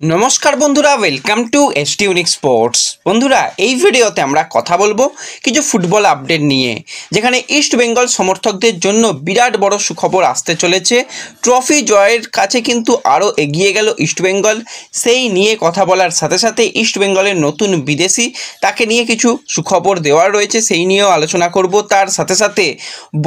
নমস্কার বন্ধুরা, welcome to ST unique sports. বন্ধুরা, এই ভিডিওতে আমরা কথা বলবো কিছু ফুটবল আপডেট নিয়ে, যেখানে ইস্ট বেঙ্গল সমর্থকদের জন্য বিরাট বড় সুখবর আসতে চলেছে। ট্রফি জয়ের কাছে কিন্তু আরও এগিয়ে গেল ইস্ট বেঙ্গল। সেই নিয়ে কথা বলার সাথে সাথে ইস্ট বেঙ্গলের নতুন বিদেশি, তাকে নিয়ে কিছু সুখবর দেওয়ার রয়েছে, সেই নিয়েও আলোচনা করব। তার সাথে সাথে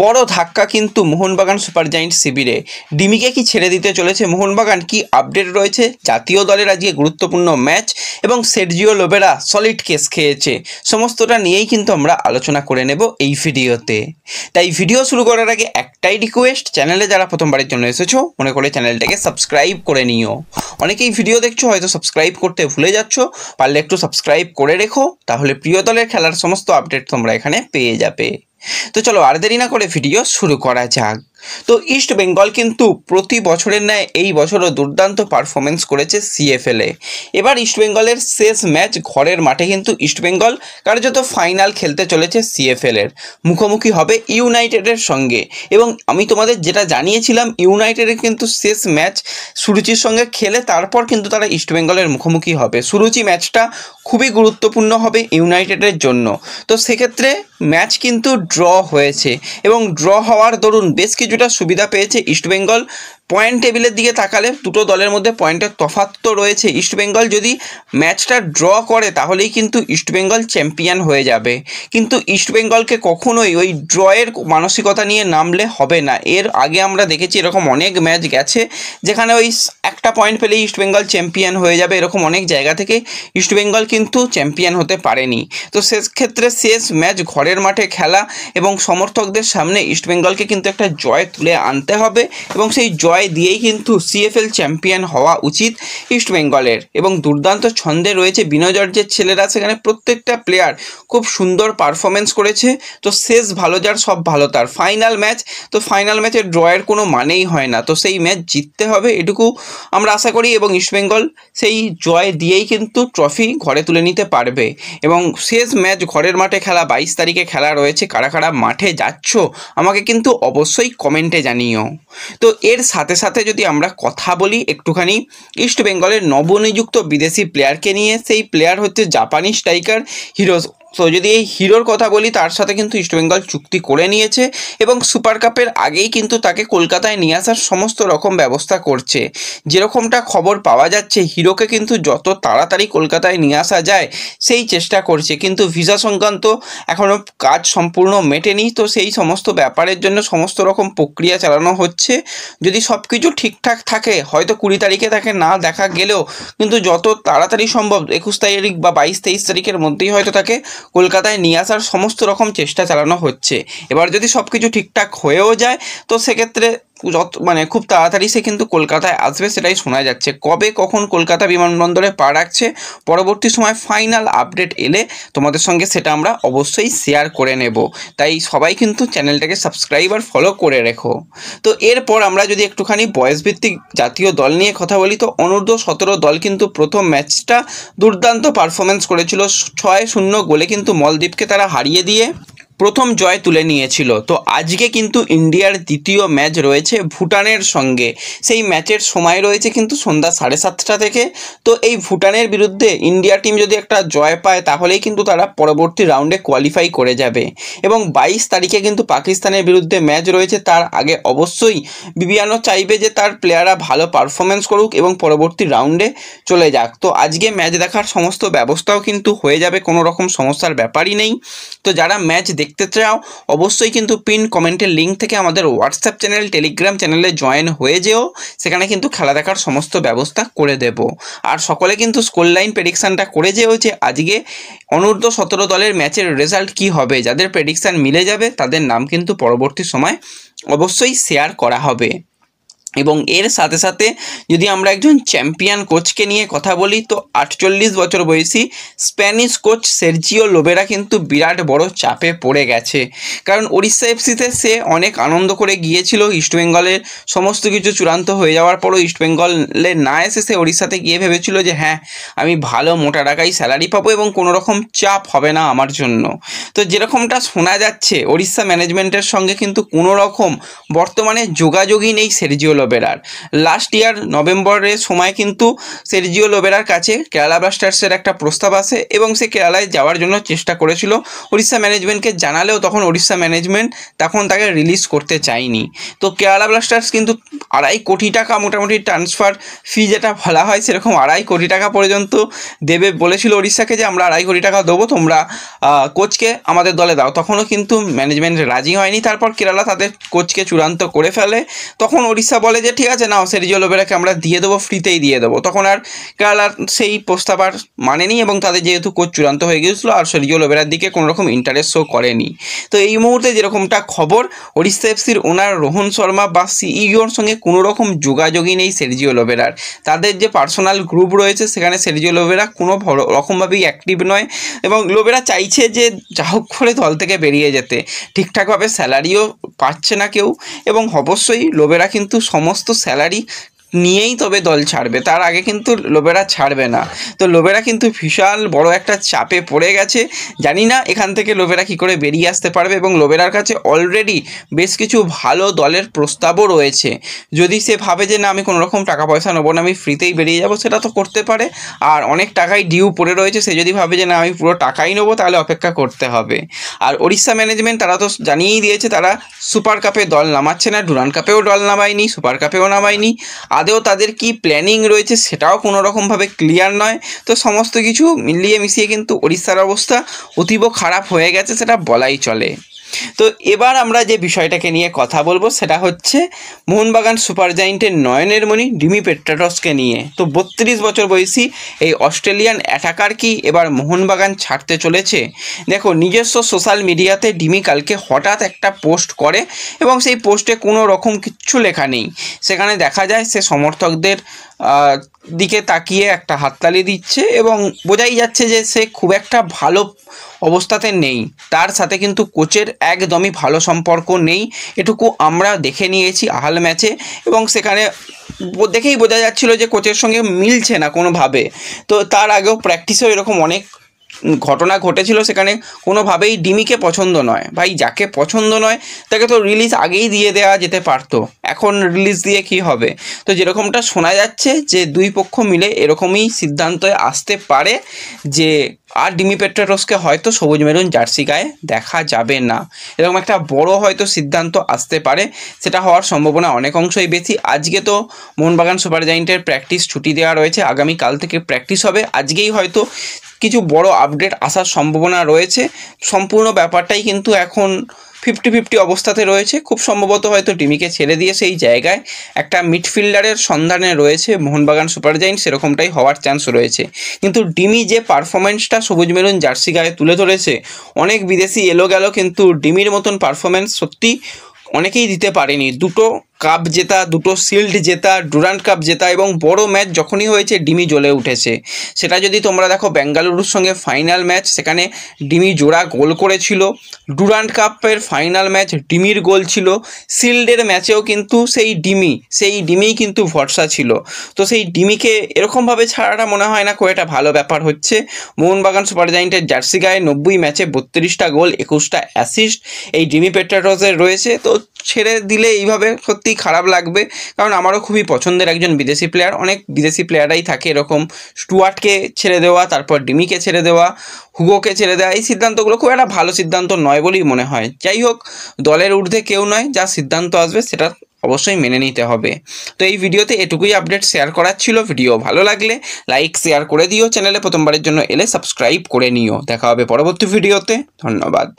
বড় ধাক্কা কিন্তু মোহনবাগান সুপার জায়েন্ট শিবিরে। ডিমিকে কি ছেড়ে দিতে চলেছে মোহনবাগান, কি আপডেট রয়েছে জাতীয় দলের আজকে গুরুত্বপূর্ণ ম্যাচ, এবং সের্জিও লোবেরা সলিড কেস খেয়েছে, সমস্তটা নিয়েই কিন্তু আমরা আলোচনা করে নেব এই ভিডিওতে। তাই ভিডিও শুরু করার আগে একটাই রিকোয়েস্ট, চ্যানেলে যারা প্রথমবারের জন্য এসেছো মনে করে চ্যানেলটাকে সাবস্ক্রাইব করে নিও। অনেকেই ভিডিও দেখছো, হয়তো সাবস্ক্রাইব করতে ভুলে যাচ্ছ, পারলে একটু সাবস্ক্রাইব করে রেখো, তাহলে প্রিয় দলের খেলার সমস্ত আপডেট তোমরা এখানে পেয়ে যাবে। তো চলো আর দেরি না করে ভিডিও শুরু করা যাক। তো ইস্ট বেঙ্গল কিন্তু প্রতি বছরের ন্যায় এই বছরও দুর্দান্ত পারফরমেন্স করেছে সিএফএলে। এবার ইস্ট বেঙ্গলের শেষ ম্যাচ ঘরের মাঠে কিন্তু ইস্ট বেঙ্গল কার্যত ফাইনাল খেলতে চলেছে সিএফএলের, মুখোমুখি হবে ইউনাইটেডের সঙ্গে। এবং আমি তোমাদের যেটা জানিয়েছিলাম, ইউনাইটেডের কিন্তু শেষ ম্যাচ সুরুচির সঙ্গে খেলে তারপর কিন্তু তারা ইস্ট বেঙ্গলের মুখোমুখি হবে। সুরুচি ম্যাচটা খুবই গুরুত্বপূর্ণ হবে ইউনাইটেডের জন্য। তো সেক্ষেত্রে ম্যাচ কিন্তু ড্র হয়েছে, এবং ড্র হওয়ার দরুন বেশ কিছুটা সুবিধা পেয়েছে ইস্ট বেঙ্গল। পয়েন্ট টেবিলের দিকে তাকালে দুটো দলের মধ্যে পয়েন্টের তফাৎ তো রয়েছে। ইস্ট বেঙ্গল যদি ম্যাচটা ড্র করে তাহলেই কিন্তু ইস্ট বেঙ্গল চ্যাম্পিয়ন হয়ে যাবে, কিন্তু ইস্ট বেঙ্গলকে কখনোই ওই ড্রয়ের মানসিকতা নিয়ে নামলে হবে না। এর আগে আমরা দেখেছি এরকম অনেক ম্যাচ গেছে যেখানে ওই একটা পয়েন্ট পেলেই ইস্ট বেঙ্গল চ্যাম্পিয়ন হয়ে যাবে, এরকম অনেক জায়গা থেকে ইস্ট বেঙ্গল কিন্তু চ্যাম্পিয়ন হতে পারেনি। তো সেক্ষেত্রে শেষ ম্যাচ ঘরের মাঠে খেলা, এবং সমর্থকদের সামনে ইস্ট বেঙ্গলকে কিন্তু একটা জয় তুলে আনতে হবে, এবং সেই জয় দিয়েই কিন্তু সিএফএল চ্যাম্পিয়ন হওয়া উচিত ইস্ট বেঙ্গলের। এবং দুর্দান্ত ছন্দে রয়েছে বিনয় জর্জের ছেলেরা, সেখানে প্রত্যেকটা প্লেয়ার খুব সুন্দর পারফরমেন্স করেছে। তো শেষ ভালো যার সব ভালো তার। ফাইনাল ম্যাচ, তো ফাইনাল ম্যাচে ড্রয়ের কোনো মানেই হয় না, তো সেই ম্যাচ জিততে হবে এটুকু আমরা আশা করি, এবং ইস্ট বেঙ্গল সেই জয় দিয়েই কিন্তু ট্রফি ঘরে তুলে নিতে পারবে। এবং শেষ ম্যাচ ঘরের মাঠে খেলা, 22 তারিখে খেলা রয়েছে। কারা কারা মাঠে যাচ্ছ আমাকে কিন্তু অবশ্যই কমেন্টে জানিও। তো এর সাথে সাথে যদি আমরা কথা বলি একটুখানি ইস্ট বেঙ্গলের নবনিযুক্ত বিদেশি প্লেয়ারকে নিয়ে, সেই প্লেয়ার হচ্ছে জাপানি স্ট্রাইকার হিরো। তো যদি এই হিরোর কথা বলি, তার সাথে কিন্তু ইস্ট বেঙ্গল চুক্তি করে নিয়েছে, এবং সুপার কাপের আগেই কিন্তু তাকে কলকাতায় নিয়ে আসার সমস্ত রকম ব্যবস্থা করছে। যেরকমটা খবর পাওয়া যাচ্ছে, হিরোকে কিন্তু যত তাড়াতাড়ি কলকাতায় নিয়ে আসা যায় সেই চেষ্টা করছে, কিন্তু ভিসা সংক্রান্ত এখনও কাজ সম্পূর্ণ মেটেনি। তো সেই সমস্ত ব্যাপারের জন্য সমস্ত রকম প্রক্রিয়া চালানো হচ্ছে। যদি সব কিছু ঠিকঠাক থাকে, হয়তো 20 তারিখে তাকে না দেখা গেলেও কিন্তু যত তাড়াতাড়ি সম্ভব 21 তারিখ বা 22-23 তারিখের মধ্যেই হয়তো তাকে কলকাতায় নিয়ে আসার সমস্ত রকম চেষ্টা চালানো হচ্ছে। এবার যদি সব কিছু ঠিকঠাক হয়েও যায়, তো সেক্ষেত্রে খুব তাড়াতাড়ি সে কিন্তু কলকাতায় আসবে, সেটাই শোনা যাচ্ছে। কবে কখন কলকাতা বিমানবন্দরে পা রাখছে, পরবর্তী সময় ফাইনাল আপডেট এলে তোমাদের সঙ্গে সেটা আমরা অবশ্যই শেয়ার করে নেব। তাই সবাই কিন্তু চ্যানেলটাকে সাবস্ক্রাইব আর ফলো করে রেখো। তো এরপর আমরা যদি একটুখানি বয়স ভিত্তিক জাতীয় দল নিয়ে কথা বলি, তো অনূর্ধ্ব 17 দল কিন্তু প্রথম ম্যাচটা দুর্দান্ত পারফরমেন্স করেছিল। 6-0 গোলে কিন্তু মলদ্বীপকে তারা হারিয়ে দিয়ে প্রথম জয় তুলে নিয়েছিল। তো আজকে কিন্তু ইন্ডিয়ার দ্বিতীয় ম্যাচ রয়েছে ভুটানের সঙ্গে। সেই ম্যাচের সময় রয়েছে কিন্তু সন্ধ্যা 7:30 থেকে। তো এই ভুটানের বিরুদ্ধে ইন্ডিয়া টিম যদি একটা জয় পায়, তাহলেই কিন্তু তারা পরবর্তী রাউন্ডে কোয়ালিফাই করে যাবে। এবং 22 তারিখে কিন্তু পাকিস্তানের বিরুদ্ধে ম্যাচ রয়েছে। তার আগে অবশ্যই বিবিয়ানো চাইবে যে তার প্লেয়াররা ভালো পারফরমেন্স করুক এবং পরবর্তী রাউন্ডে চলে যাক। তো আজকে ম্যাচ দেখার সমস্ত ব্যবস্থাও কিন্তু হয়ে যাবে, কোনো রকম সমস্যার ব্যাপারই নেই। তো যারা ম্যাচ দেখতে চাও অবশ্যই কিন্তু পিন কমেন্টের লিঙ্ক থেকে আমাদের হোয়াটসঅ্যাপ চ্যানেল, টেলিগ্রাম চ্যানেলে জয়েন হয়ে যেও, সেখানে কিন্তু খেলা দেখার সমস্ত ব্যবস্থা করে দেব। আর সকলে কিন্তু স্কোর লাইন প্রেডিকশানটা করে যেও যে আজকে অনূর্ধ্ব 17 দলের ম্যাচের রেজাল্ট কি হবে। যাদের প্রেডিকশান মিলে যাবে তাদের নাম কিন্তু পরবর্তী সময় অবশ্যই শেয়ার করা হবে। এবং এর সাথে সাথে যদি আমরা একজন চ্যাম্পিয়ন কোচকে নিয়ে কথা বলি, তো 48 বছর বয়সী স্প্যানিশ কোচ সের্জিও লোবেরা কিন্তু বিরাট বড় চাপে পড়ে গেছে। কারণ ওড়িশা এফসিতে সে অনেক আনন্দ করে গিয়েছিল, ইস্টবেঙ্গলের সমস্ত কিছু চূড়ান্ত হয়ে যাওয়ার পরও ইস্টবেঙ্গলে না এসে সে ওড়িশাতে গিয়ে ভেবেছিল যে হ্যাঁ, আমি ভালো মোটা টাকায় স্যালারি পাবো এবং কোনো রকম চাপ হবে না আমার জন্য। তো যেরকমটা শোনা যাচ্ছে, ওড়িশা ম্যানেজমেন্টের সঙ্গে কিন্তু কোনো রকম বর্তমানে যোগাযোগই নেই সের্জিও লোবেরার। লাস্ট ইয়ার নভেম্বরের সময় কিন্তু সের্জিও লোবেরার কাছে কেরালা ব্লাস্টার্সের একটা প্রস্তাব আসে এবং সে কেরালায় যাওয়ার জন্য চেষ্টা করেছিল। ওড়িশা ম্যানেজমেন্টকে জানালেও তখন ওড়িশা ম্যানেজমেন্ট তখন তাকে রিলিজ করতে চায়নি। তো কেরালা ব্লাস্টার্স কিন্তু 2.5 কোটি টাকা মোটামুটি ট্রান্সফার ফি যেটা বলা হয় সেরকম 2.5 কোটি টাকা পর্যন্ত দেবে বলেছিল ওড়িশাকে, যে আমরা 2.5 কোটি টাকা দেবো, তোমরা কোচকে আমাদের দলে দাও। তখনও কিন্তু ম্যানেজমেন্ট রাজি হয়নি। তারপর কেরালা তাদের কোচকে চূড়ান্ত করে ফেলে। তখন ওড়িশা বলে যে ঠিক আছে, নাও সের্জিও লোবেরাকে আমরা দিয়ে দেবো, ফ্রিতেই দিয়ে দেবো। তখন আর কেরালার সেই প্রস্তাব আর মানেনি এবং তাদের যেহেতু কোচ চূড়ান্ত হয়ে গিয়েছিলো আর সের্জিও লোবেরার দিকে কোনো রকম ইন্টারেস্ট শো করেনি। তো এই মুহূর্তে যেরকমটা খবর, ওড়িশা এফসির ওনার রোহন শর্মা বা সিইওর সঙ্গে কোনো রকম যোগাযোগই নেই সের্জিও লোবেরার। তাদের যে পার্সোনাল গ্রুপ রয়েছে সেখানে সের্জিও লোবেরা কোনো রকমভাবেই অ্যাক্টিভ নয় এবং লোবেরা চাইছে যে যা হোক করে দল থেকে বেরিয়ে যেতে। ঠিকঠাকভাবে স্যালারিও পাচ্ছে না কেউ এবং অবশ্যই লোবেরা কিন্তু সমস্ত স্যালারি নিয়েই তবে দল ছাড়বে, তার আগে কিন্তু লোবেরা ছাড়বে না। তো লোবেরা কিন্তু বিশাল বড় একটা চাপে পড়ে গেছে। জানি না এখান থেকে লোবেরা কী করে বেরিয়ে আসতে পারবে এবং লোবেরার কাছে অলরেডি বেশ কিছু ভালো দলের প্রস্তাবও রয়েছে। যদি সে ভাবে যে না আমি কোনো রকম টাকা পয়সা নেবো না, আমি ফ্রিতেই বেরিয়ে যাব, সেটা তো করতে পারে। আর অনেক টাকাই ডিউ পড়ে রয়েছে, সে যদি ভাবে যে না আমি পুরো টাকাই নেবো তাহলে অপেক্ষা করতে হবে। আর ওড়িশা ম্যানেজমেন্ট তারা তো জানিয়েই দিয়েছে তারা সুপার কাপে দল নামাচ্ছে না, ডুরান্ড কাপেও দল নামায়নি, সুপার কাপেও নামায়নি। আদেও তাদের কি প্ল্যানিং রয়েছে সেটাও কোনো রকমভাবে ক্লিয়ার নয়। তো সমস্ত কিছু মিলিয়ে মিশিয়ে কিন্তু ওড়িশার অবস্থা অতীব খারাপ হয়ে গেছে, সেটা বলাই চলে। তো এবার আমরা যে বিষয়টাকে নিয়ে কথা বলবো সেটা হচ্ছে মোহনবাগান সুপার জায়েন্টের নয়নের মণি ডিমি পেট্রাটসকে নিয়ে। তো 32 বছর বয়সী এই অস্ট্রেলিয়ান অ্যাটাকার কি এবার মোহনবাগান ছাড়তে চলেছে? দেখো, নিজস্ব সোশ্যাল মিডিয়াতে ডিমি কালকে হঠাৎ একটা পোস্ট করে এবং সেই পোস্টে কোনো রকম কিচ্ছু লেখা নেই। সেখানে দেখা যায় সে সমর্থকদের দিকে তাকিয়ে একটা হাততালি দিচ্ছে এবং বোঝাই যাচ্ছে যে সে খুব একটা ভালো অবস্থাতে নেই। তার সাথে কিন্তু কোচের একদমই ভালো সম্পর্ক নেই, এটুকু আমরা দেখে নিয়েছি আহাল ম্যাচে এবং সেখানে দেখেই বোঝা যাচ্ছিল যে কোচের সঙ্গে মিলছে না কোনোভাবে। তো তার আগেও প্র্যাকটিসেও এরকম অনেক ঘটনা ঘটেছিল, সেখানে কোনোভাবেই ডিমিকে পছন্দ নয়। ভাই, যাকে পছন্দ নয় তাকে তো রিলিজ আগেই দিয়ে দেওয়া যেতে পারতো, এখন রিলিজ দিয়ে কি হবে? তো যেরকমটা শোনা যাচ্ছে যে দুই পক্ষ মিলে এরকমই সিদ্ধান্তে আসতে পারে যে আর ডিমি পেট্রাটসকে হয়তো সবুজ মেরুন জার্সি গায়ে দেখা যাবে না। এরকম একটা বড় হয়তো সিদ্ধান্ত আসতে পারে, সেটা হওয়ার সম্ভাবনা অনেক অংশই বেশি। আজকে তো মোহনবাগান সুপার জায়েন্টের প্র্যাকটিস ছুটি দেওয়া রয়েছে, আগামীকাল থেকে প্র্যাকটিস হবে। আজকেই হয়তো কিছু বড় আপডেট আসার সম্ভাবনা রয়েছে। সম্পূর্ণ ব্যাপারটাই কিন্তু এখন 50-50 অবস্থাতে রয়েছে। খুব সম্ভবত হয়তো ডিমিকে ছেড়ে দিয়ে সেই জায়গায় একটা মিডফিল্ডারের সন্ধানে রয়েছে মোহনবাগান সুপার জায়েন্ট, সেরকমটাই হওয়ার চান্স রয়েছে। কিন্তু ডিমি যে পারফরমেন্সটা সবুজ মেরুন জার্সি গায়ে তুলে ধরেছে, অনেক বিদেশি এলো গেল, কিন্তু ডিমির মতন পারফরমেন্স সত্যি অনেকেই দিতে পারেনি। 2টো কাপ জেতা, 2টো শিল্ড জেতা, ডুরান্ড কাপ জেতা এবং বড় ম্যাচ যখনই হয়েছে ডিমি জ্বলে উঠেছে। সেটা যদি তোমরা দেখো বেঙ্গালুরুর সঙ্গে ফাইনাল ম্যাচ, সেখানে ডিমি জোড়া গোল করেছিল। ডুরান্ড কাপের ফাইনাল ম্যাচ ডিমির গোল ছিল। শিল্ডের ম্যাচেও কিন্তু সেই ডিমিই কিন্তু ভরসা ছিল। তো সেই ডিমিকে এরকমভাবে ছাড়াটা মনে হয় না খুব একটা ভালো ব্যাপার হচ্ছে। মোহনবাগান সুপার জায়েন্টের জার্সি গায়ে 90 ম্যাচে 32টা গোল, 21টা অ্যাসিস্ট এই ডিমি পেট্রাটসের রয়েছে। তো ছেড়ে দিলে এইভাবে সত্যি খারাপ লাগবে, কারণ আমারও খুবই পছন্দের একজন বিদেশি প্লেয়ার। অনেক বিদেশি প্লেয়ারাই থাকে এরকম, স্টুয়ার্টকে ছেড়ে দেওয়া, তারপর ডিমিকে ছেড়ে দেওয়া, হুগোকে ছেড়ে দেওয়া, এই সিদ্ধান্তগুলো খুব একটা ভালো সিদ্ধান্ত নয় বলেই মনে হয়। যাই হোক, দলের ঊর্ধ্বে কেউ নয়, যা সিদ্ধান্ত আসবে সেটা অবশ্যই মেনে নিতে হবে। তো এই ভিডিওতে এটুকুই আপডেট শেয়ার করার ছিল। ভিডিও ভালো লাগলে লাইক শেয়ার করে দিও, চ্যানেলে প্রথমবারের জন্য এলে সাবস্ক্রাইব করে নিও। দেখা হবে পরবর্তী ভিডিওতে। ধন্যবাদ।